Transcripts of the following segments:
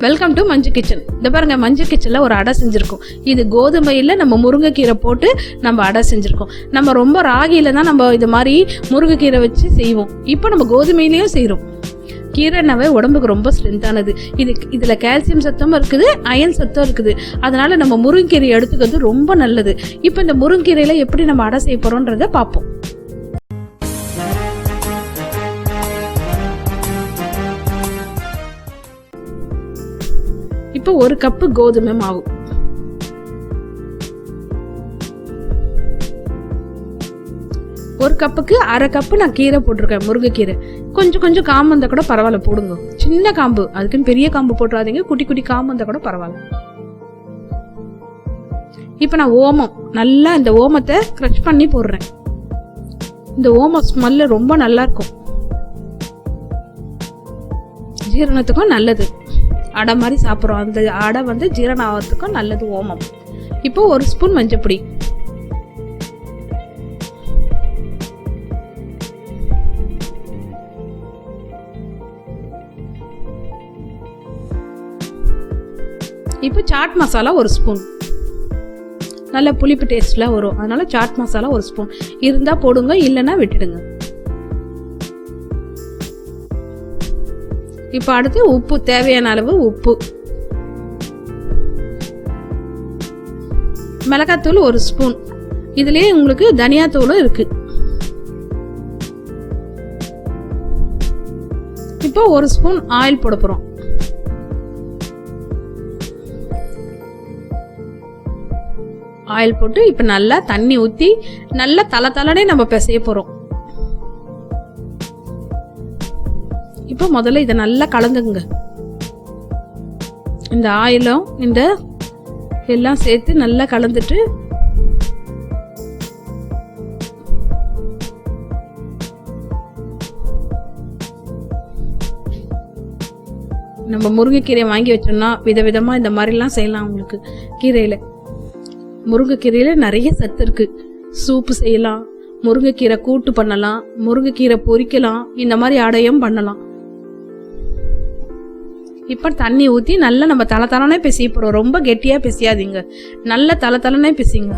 Welcome to Manju kitchen. இந்த பாருங்க, மஞ்சு கிச்சன்ல ஒரு அடை செஞ்சிருக்கோம். இது கோதுமையில நம்ம முருங்கைக்கீரை போட்டு நம்ம அடை செஞ்சிருக்கோம். நம்ம ரொம்ப ராகியில தான் நம்ம இது மாதிரி முருங்கைக்கீரை வச்சு செய்வோம். இப்போ நம்ம கோதுமையிலயும் செய்யறோம். கீரைனாவே உடம்புக்கு ரொம்ப ஸ்ட்ரென்த்தானது. இதுல கால்சியம் சத்தமும் இருக்குது, அயன் சத்தம் இருக்குது. அதனால நம்ம முருங்கைக்கீரை எடுத்துக்கிறது ரொம்ப நல்லது. இப்போ இந்த முருங்கைக்கீரையில எப்படி நம்ம அடை செய்ய போறோம்ன்றத பார்ப்போம். இப்போ 1 கப்பு கோதுமை மாவு, 1 கப்புக்கு 1/2 கப்பு நான் கீரை போட்டிருக்கேன், முருங்கைக்கீரை. கொஞ்சம் காம்பு வந்தா கூட பரவாயில்ல, போடுங்க. சின்ன காம்பு, அதுக்குன்னு பெரிய காம்பு போட்டுறாதீங்க. குட்டி காம்பு வந்தா கூட பரவாயில்ல. இப்போ நான் ஓமம், நல்லா இந்த ஓமத்தை கிரஷ் பண்ணி போடுறேன். இந்த ஓம ஸ்மெல்ல ரொம்ப நல்லா இருக்கும், ஜீரணத்துக்கும் நல்லது. அடை மாதிரி சாப்பிட்றோம், அந்த அடை வந்து ஜீரணம் ஆகிறதுக்கும் நல்லது ஓமம். இப்போ 1 ஸ்பூன் மஞ்சப்பொடி, இப்போ சாட் மசாலா 1 ஸ்பூன். நல்ல புளிப்பு டேஸ்ட்ல வரும், அதனால சாட் மசாலா 1 ஸ்பூன் இருந்தா போடுங்க, இல்லைன்னா விட்டுடுங்க. இப்போ அடுத்து உப்பு, தேவையான அளவு உப்பு. மிளகாத்தூள் 1 ஸ்பூன். இதுலயே உங்களுக்கு தனியாத்தூளும் இருக்கு. இப்போ 1 ஸ்பூன் ஆயில் போட போறோம். ஆயில் போட்டு இப்ப நல்லா தண்ணி ஊத்தி நல்லா தலதலனே நம்ம பிசைய போறோம். இப்போ முதல்ல இதை நல்லா கலந்துங்க. இந்த ஆயிலும் இந்த எல்லாம் சேர்த்து நல்லா கலந்துட்டு நம்ம முருங்கைக்கீரை வாங்கி வச்சோம்னா விதவிதமா இந்த மாதிரிலாம் செய்யலாம். உங்களுக்கு கீரையில, முருங்கைக்கீரையில நிறைய சத்து இருக்கு. சூப்பு செய்யலாம், முருங்கைக்கீரை கூட்டு பண்ணலாம், முருங்கைக்கீரை பொரிக்கலாம், இந்த மாதிரி அடையும் பண்ணலாம். இப்ப தண்ணி ஊத்தி நல்லா நம்ம தலத்தலனே பிசைய போறோம். ரொம்ப கெட்டியா பிசையாதீங்க, நல்ல தலத்தலனே பிசைங்க.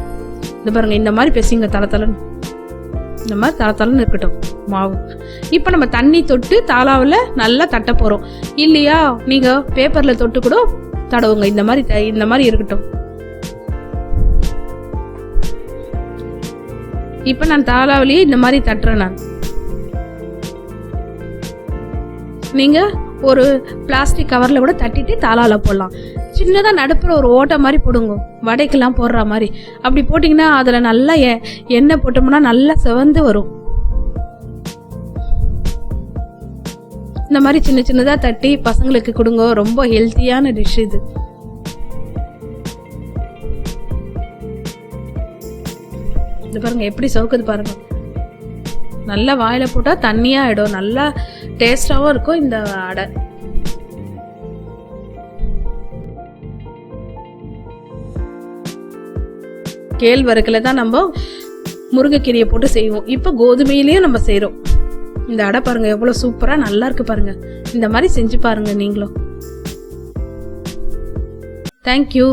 இந்த பாருங்க, இந்த மாதிரி பிசைங்க, தலத்தலன் இந்த மாதிரி தலத்தலன்னு இருக்கட்டும் மாவு. இப்ப நம்ம தண்ணி தொட்டு தாளாவில் நல்லா தட்ட போறோம். இல்லையா நீங்க பேப்பர்ல தொட்டு கூட தடவுங்க. இந்த மாதிரி இருக்கட்டும். இப்ப நான் தாளாவிலேயே இந்த மாதிரி தட்டுறேன். நான் நீங்க ஒரு பிளாஸ்டிக் கவர்ல கூட தட்டிட்டு தாளால போடலாம். சின்னதா நடுப்புற ஒரு ஓட்டை மாதிரி போடுங்க, வடைக்கெல்லாம் போடுற மாதிரி. அப்படி போட்டீங்கன்னா அதுல நல்லா எண்ணெய் போட்டோம்னா நல்லா செவந்து வரும். இந்த மாதிரி சின்னதா தட்டி பசங்களுக்கு கொடுங்க, ரொம்ப ஹெல்த்தியான டிஷ் இது. இது பாருங்க எப்படி சவுக்குது பாருங்க. நல்லா வாயில போட்டா தண்ணியா ஆயிடும், நல்லா டேஸ்டாவும் இருக்கும் இந்த அடை. கேழ்வரகுல தான் நம்ம முருங்கைக்கீரையை போட்டு செய்வோம். இப்ப கோதுமையிலயும் நம்ம செய்யறோம். இந்த அடை பாருங்க எவ்வளவு சூப்பரா நல்லா இருக்கு பாருங்க. இந்த மாதிரி செஞ்சு பாருங்க நீங்களும். தேங்க்யூ.